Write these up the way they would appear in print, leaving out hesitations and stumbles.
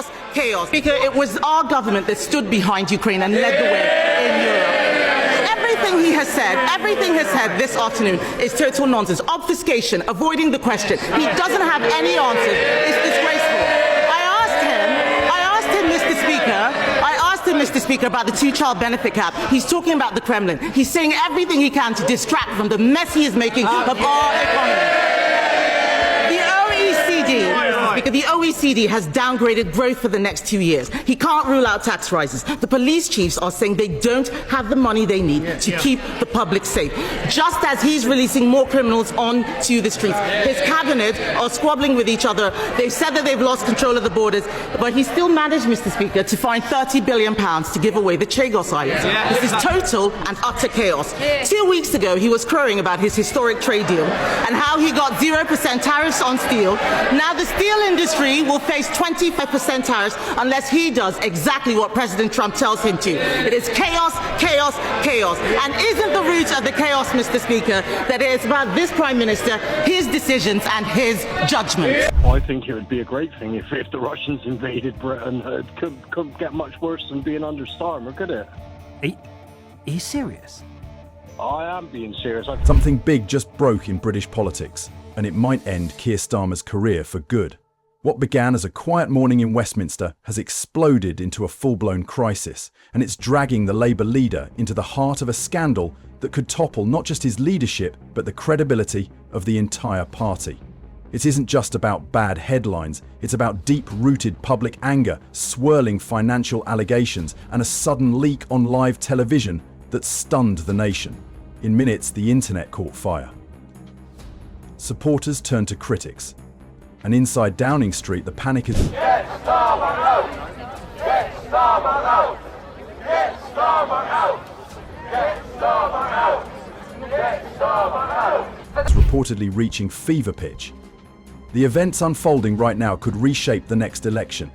chaos, chaos. Speaker, it was our government that stood behind Ukraine and led the way in Europe. Everything he has said this afternoon is total nonsense. Obfuscation, avoiding the question. He doesn't have any answers. It's disgraceful. I asked him, Mr. Speaker, about the two-child benefit cap. He's talking about the Kremlin. He's saying everything he can to distract from the mess he is making of our economy. The OECD has downgraded growth for the next 2 years. He can't rule out tax rises. The police chiefs are saying they don't have the money they need to keep the public safe. Just as he's releasing more criminals onto the streets. His cabinet are squabbling with each other. They've said that they've lost control of the borders, but he still managed, Mr. Speaker, to find £30 billion to give away the Chagos Islands. This is total and utter chaos. 2 weeks ago, he was crowing about his historic trade deal and how he got 0% tariffs on steel. Now the steel industry will face 25% tariffs unless he does exactly what President Trump tells him to. It is chaos, chaos, chaos. And isn't the root of the chaos, Mr. Speaker, that it is about this Prime Minister, his decisions and his judgment? I think it would be a great thing if the Russians invaded Britain. It couldn't get much worse than being under Starmer, could it? Are you serious? I am being serious. Something big just broke in British politics, and it might end Keir Starmer's career for good. What began as a quiet morning in Westminster has exploded into a full-blown crisis, and it's dragging the Labour leader into the heart of a scandal that could topple not just his leadership, but the credibility of the entire party. It isn't just about bad headlines, it's about deep-rooted public anger, swirling financial allegations, and a sudden leak on live television that stunned the nation. In minutes, the internet caught fire. Supporters turned to critics. And inside Downing Street, the panic is... Get Starmer out! Get Starmer out! Get Starmer out! Get Starmer out! Get Starmer out! It's reportedly reaching fever pitch. The events unfolding right now could reshape the next election,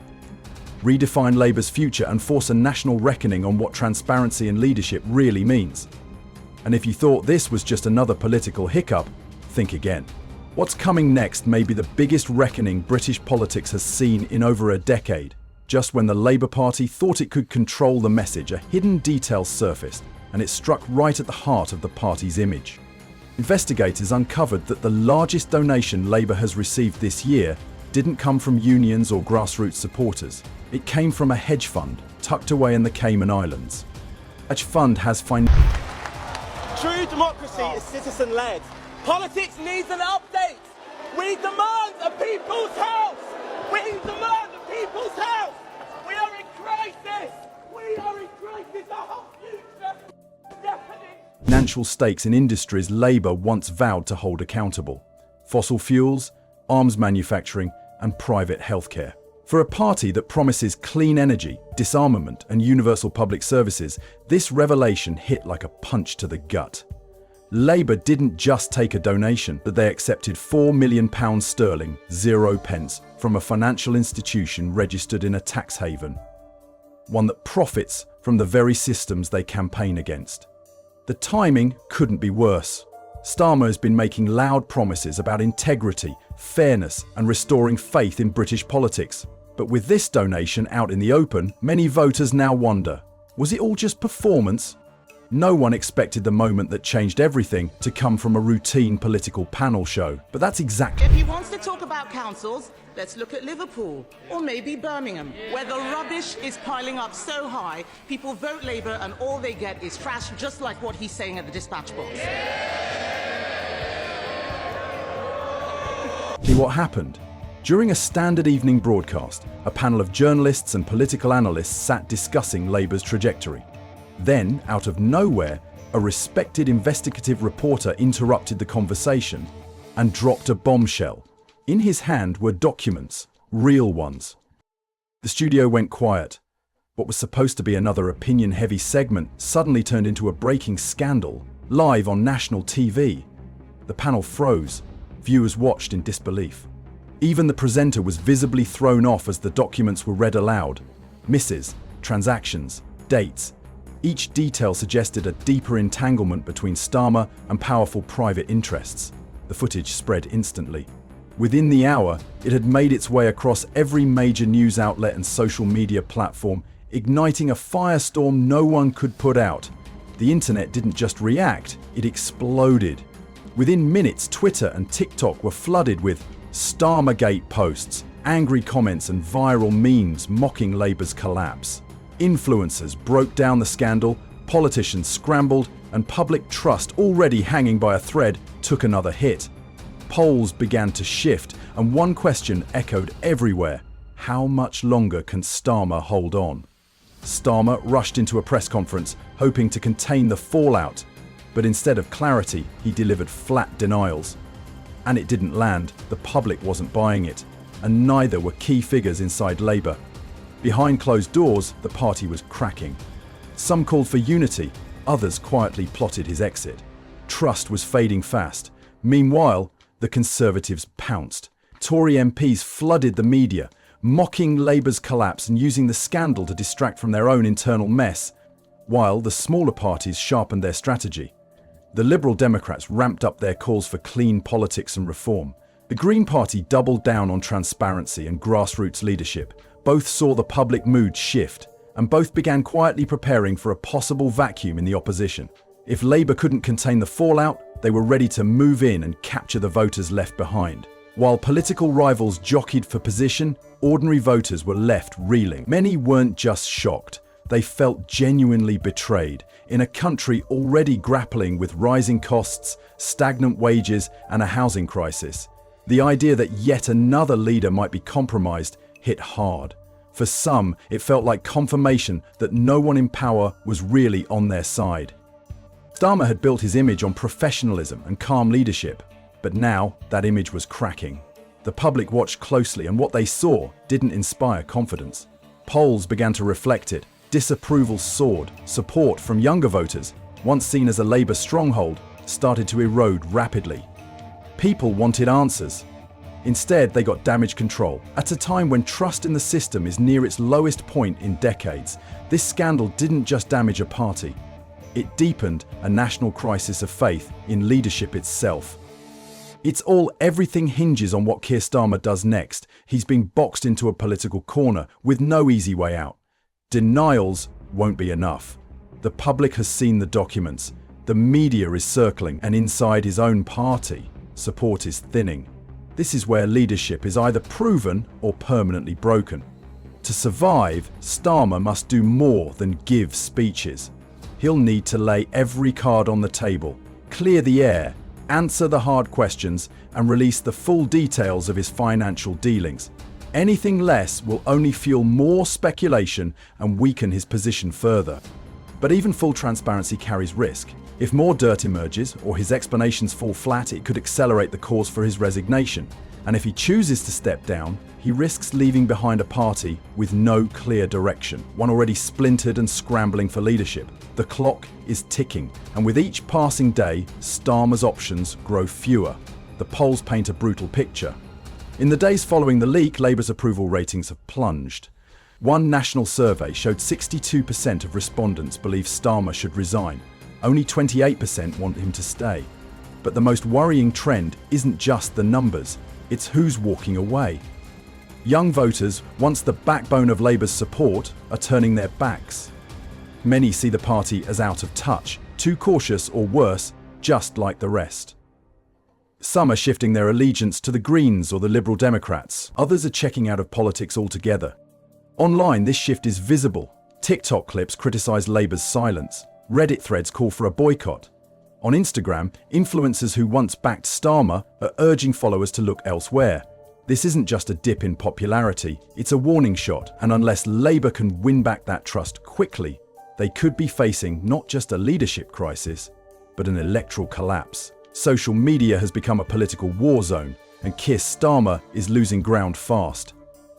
redefine Labour's future and force a national reckoning on what transparency and leadership really means. And if you thought this was just another political hiccup, think again. What's coming next may be the biggest reckoning British politics has seen in over a decade. Just when the Labour Party thought it could control the message, a hidden detail surfaced, and it struck right at the heart of the party's image. Investigators uncovered that the largest donation Labour has received this year didn't come from unions or grassroots supporters. It came from a hedge fund tucked away in the Cayman Islands. Hedge fund has True democracy is citizen-led. Politics needs an update. We demand a people's house. We demand a people's house. We are in crisis. We are in crisis. Our whole future is deafening. Financial stakes in industries Labour once vowed to hold accountable. Fossil fuels, arms manufacturing, and private healthcare. For a party that promises clean energy, disarmament, and universal public services, this revelation hit like a punch to the gut. Labour didn't just take a donation, but they accepted £4 million sterling, 0 pence, from a financial institution registered in a tax haven. One that profits from the very systems they campaign against. The timing couldn't be worse. Starmer has been making loud promises about integrity, fairness, and restoring faith in British politics. But with this donation out in the open, many voters now wonder, was it all just performance? No one expected the moment that changed everything to come from a routine political panel show. But that's exactly... If he wants to talk about councils, let's look at Liverpool or maybe Birmingham, where the rubbish is piling up so high, people vote Labour and all they get is trash, just like what he's saying at the dispatch box. See what happened? During a standard evening broadcast, a panel of journalists and political analysts sat discussing Labour's trajectory. Then, out of nowhere, a respected investigative reporter interrupted the conversation and dropped a bombshell. In his hand were documents, real ones. The studio went quiet. What was supposed to be another opinion-heavy segment suddenly turned into a breaking scandal, live on national TV. The panel froze. Viewers watched in disbelief. Even the presenter was visibly thrown off as the documents were read aloud. Misses, transactions, dates. Each detail suggested a deeper entanglement between Starmer and powerful private interests. The footage spread instantly. Within the hour, it had made its way across every major news outlet and social media platform, igniting a firestorm no one could put out. The internet didn't just react, it exploded. Within minutes, Twitter and TikTok were flooded with Starmergate posts, angry comments and viral memes mocking Labour's collapse. Influencers broke down the scandal, politicians scrambled, and public trust, already hanging by a thread, took another hit. Polls began to shift, and one question echoed everywhere: how much longer can Starmer hold on? Starmer rushed into a press conference, hoping to contain the fallout, but instead of clarity, he delivered flat denials. And it didn't land. The public wasn't buying it, and neither were key figures inside Labour. Behind closed doors, the party was cracking. Some called for unity, others quietly plotted his exit. Trust was fading fast. Meanwhile, the Conservatives pounced. Tory MPs flooded the media, mocking Labour's collapse and using the scandal to distract from their own internal mess, while the smaller parties sharpened their strategy. The Liberal Democrats ramped up their calls for clean politics and reform. The Green Party doubled down on transparency and grassroots leadership. Both saw the public mood shift, and both began quietly preparing for a possible vacuum in the opposition. If Labour couldn't contain the fallout, they were ready to move in and capture the voters left behind. While political rivals jockeyed for position, ordinary voters were left reeling. Many weren't just shocked, they felt genuinely betrayed in a country already grappling with rising costs, stagnant wages, and a housing crisis. The idea that yet another leader might be compromised hit hard. For some, it felt like confirmation that no one in power was really on their side. Starmer had built his image on professionalism and calm leadership, but now that image was cracking. The public watched closely, and what they saw didn't inspire confidence. Polls began to reflect it. Disapproval soared. Support from younger voters, once seen as a Labour stronghold, started to erode rapidly. People wanted answers. Instead, they got damage control. At a time when trust in the system is near its lowest point in decades, this scandal didn't just damage a party. It deepened a national crisis of faith in leadership itself. Everything hinges on what Keir Starmer does next. He's being boxed into a political corner with no easy way out. Denials won't be enough. The public has seen the documents. The media is circling, and inside his own party, support is thinning. This is where leadership is either proven or permanently broken. To survive, Starmer must do more than give speeches. He'll need to lay every card on the table, clear the air, answer the hard questions, and release the full details of his financial dealings. Anything less will only fuel more speculation and weaken his position further. But even full transparency carries risk. If more dirt emerges or his explanations fall flat, it could accelerate the cause for his resignation. And if he chooses to step down, he risks leaving behind a party with no clear direction, one already splintered and scrambling for leadership. The clock is ticking, and with each passing day, Starmer's options grow fewer. The polls paint a brutal picture. In the days following the leak, Labour's approval ratings have plunged. One national survey showed 62% of respondents believe Starmer should resign. Only 28% want him to stay. But the most worrying trend isn't just the numbers, it's who's walking away. Young voters, once the backbone of Labour's support, are turning their backs. Many see the party as out of touch, too cautious or worse, just like the rest. Some are shifting their allegiance to the Greens or the Liberal Democrats. Others are checking out of politics altogether. Online, this shift is visible. TikTok clips criticise Labour's silence. Reddit threads call for a boycott. On Instagram, influencers who once backed Starmer are urging followers to look elsewhere. This isn't just a dip in popularity, it's a warning shot, and unless Labour can win back that trust quickly, they could be facing not just a leadership crisis, but an electoral collapse. Social media has become a political war zone, and Keir Starmer is losing ground fast.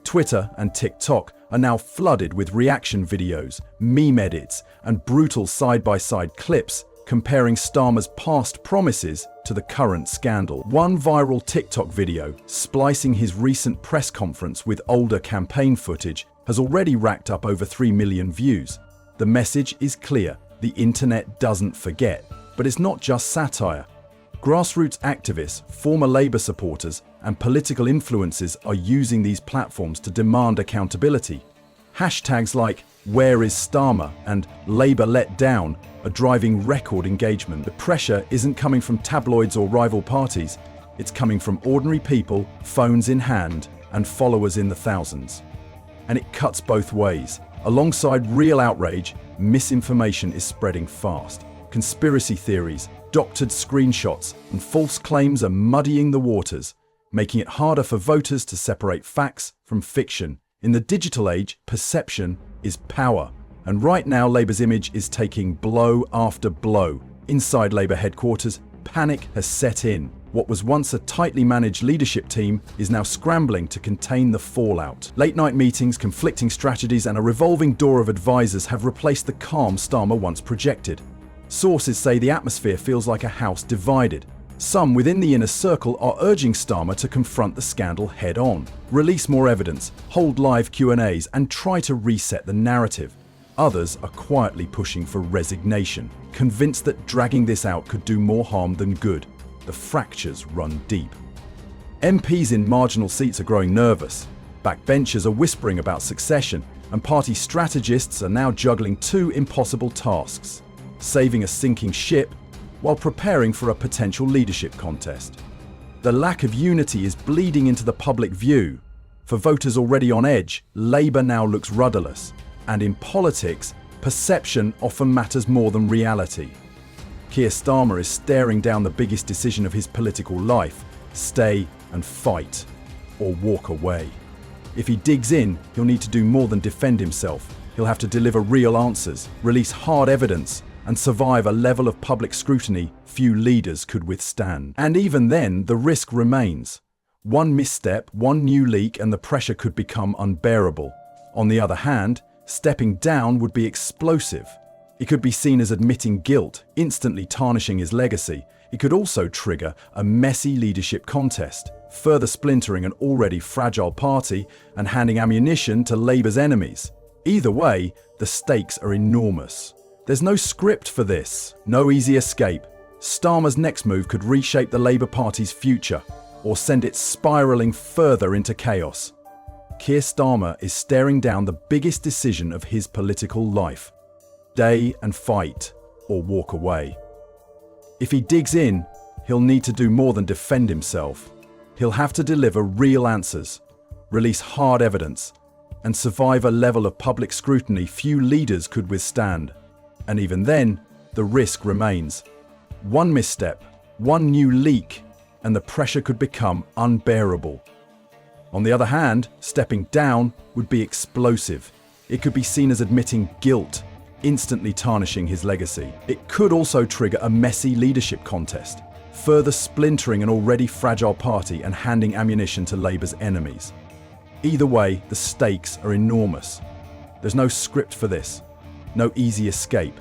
Twitter and TikTok are now flooded with reaction videos, meme edits, and brutal side-by-side clips comparing Starmer's past promises to the current scandal. One viral TikTok video, splicing his recent press conference with older campaign footage, has already racked up over 3 million views. The message is clear: the internet doesn't forget. But it's not just satire. Grassroots activists, former Labour supporters, and political influencers are using these platforms to demand accountability. Hashtags like "Where is Starmer" and "Labour let down" are driving record engagement. The pressure isn't coming from tabloids or rival parties, it's coming from ordinary people, phones in hand, and followers in the thousands. And it cuts both ways. Alongside real outrage, misinformation is spreading fast. Conspiracy theories, doctored screenshots, and false claims are muddying the waters, making it harder for voters to separate facts from fiction. In the digital age, perception is power. And right now, Labour's image is taking blow after blow. Inside Labour headquarters, panic has set in. What was once a tightly managed leadership team is now scrambling to contain the fallout. Late-night meetings, conflicting strategies, and a revolving door of advisors have replaced the calm Starmer once projected. Sources say the atmosphere feels like a house divided. Some within the inner circle are urging Starmer to confront the scandal head-on, release more evidence, hold live Q&As, and try to reset the narrative. Others are quietly pushing for resignation, convinced that dragging this out could do more harm than good. The fractures run deep. MPs in marginal seats are growing nervous. Backbenchers are whispering about succession, and party strategists are now juggling two impossible tasks: saving a sinking ship while preparing for a potential leadership contest. The lack of unity is bleeding into the public view. For voters already on edge, Labour now looks rudderless. And in politics, perception often matters more than reality. Keir Starmer is staring down the biggest decision of his political life: stay and fight, or walk away. If he digs in, he'll need to do more than defend himself. He'll have to deliver real answers, release hard evidence, and survive a level of public scrutiny few leaders could withstand. And even then, the risk remains. One misstep, one new leak, and the pressure could become unbearable. On the other hand, stepping down would be explosive. It could be seen as admitting guilt, instantly tarnishing his legacy. It could also trigger a messy leadership contest, further splintering an already fragile party and handing ammunition to Labour's enemies. Either way, the stakes are enormous. There's no script for this, no easy escape. Starmer's next move could reshape the Labour Party's future, or send it spiralling further into chaos. Keir Starmer is staring down the biggest decision of his political life: stay and fight, or walk away. If he digs in, he'll need to do more than defend himself. He'll have to deliver real answers, release hard evidence, and survive a level of public scrutiny few leaders could withstand. And even then, the risk remains. One misstep, one new leak, and the pressure could become unbearable. On the other hand, stepping down would be explosive. It could be seen as admitting guilt, instantly tarnishing his legacy. It could also trigger a messy leadership contest, further splintering an already fragile party and handing ammunition to Labour's enemies. Either way, the stakes are enormous. There's no script for this, no easy escape.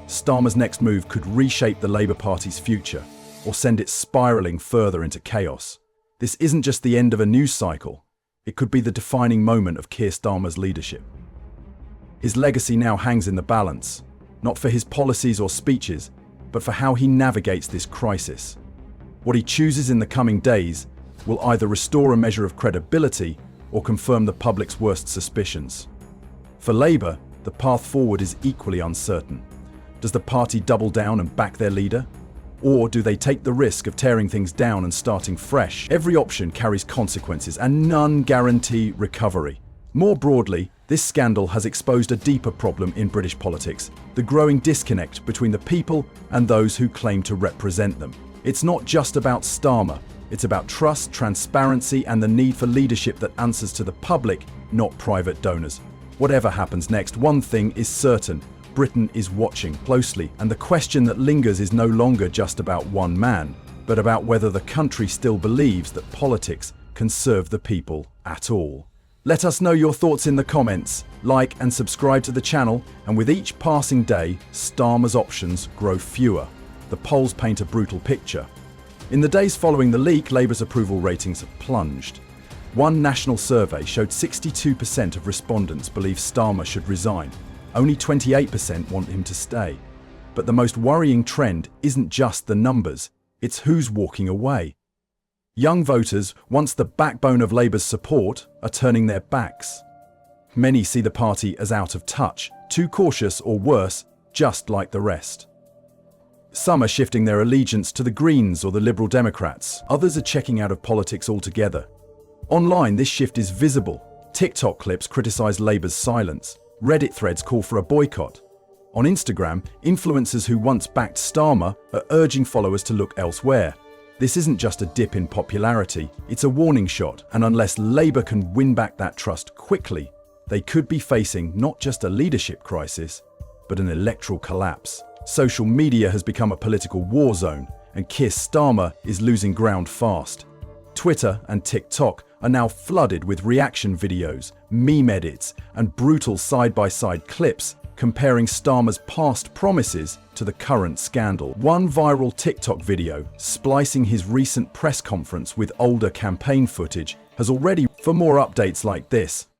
Starmer's next move could reshape the Labour Party's future, or send it spiralling further into chaos. This isn't just the end of a news cycle. It could be the defining moment of Keir Starmer's leadership. His legacy now hangs in the balance, not for his policies or speeches, but for how he navigates this crisis. What he chooses in the coming days will either restore a measure of credibility or confirm the public's worst suspicions. For Labour, the path forward is equally uncertain. Does the party double down and back their leader? Or do they take the risk of tearing things down and starting fresh? Every option carries consequences, and none guarantee recovery. More broadly, this scandal has exposed a deeper problem in British politics: the growing disconnect between the people and those who claim to represent them. It's not just about Starmer. It's about trust, transparency, and the need for leadership that answers to the public, not private donors. Whatever happens next, one thing is certain: Britain is watching closely, and the question that lingers is no longer just about one man, but about whether the country still believes that politics can serve the people at all. Let us know your thoughts in the comments, like and subscribe to the channel, and with each passing day, Starmer's options grow fewer. The polls paint a brutal picture. In the days following the leak, Labour's approval ratings have plunged. One national survey showed 62% of respondents believe Starmer should resign. Only 28% want him to stay. But the most worrying trend isn't just the numbers, it's who's walking away. Young voters, once the backbone of Labour's support, are turning their backs. Many see the party as out of touch, too cautious or worse, just like the rest. Some are shifting their allegiance to the Greens or the Liberal Democrats. Others are checking out of politics altogether. Online, this shift is visible. TikTok clips criticise Labour's silence. Reddit threads call for a boycott. On Instagram, influencers who once backed Starmer are urging followers to look elsewhere. This isn't just a dip in popularity, it's a warning shot, and unless Labour can win back that trust quickly, they could be facing not just a leadership crisis, but an electoral collapse. Social media has become a political war zone, and Keir Starmer is losing ground fast. Twitter and TikTok are now flooded with reaction videos, meme edits, and brutal side-by-side clips comparing Starmer's past promises to the current scandal. One viral TikTok video, splicing his recent press conference with older campaign footage, has already. For more updates like this,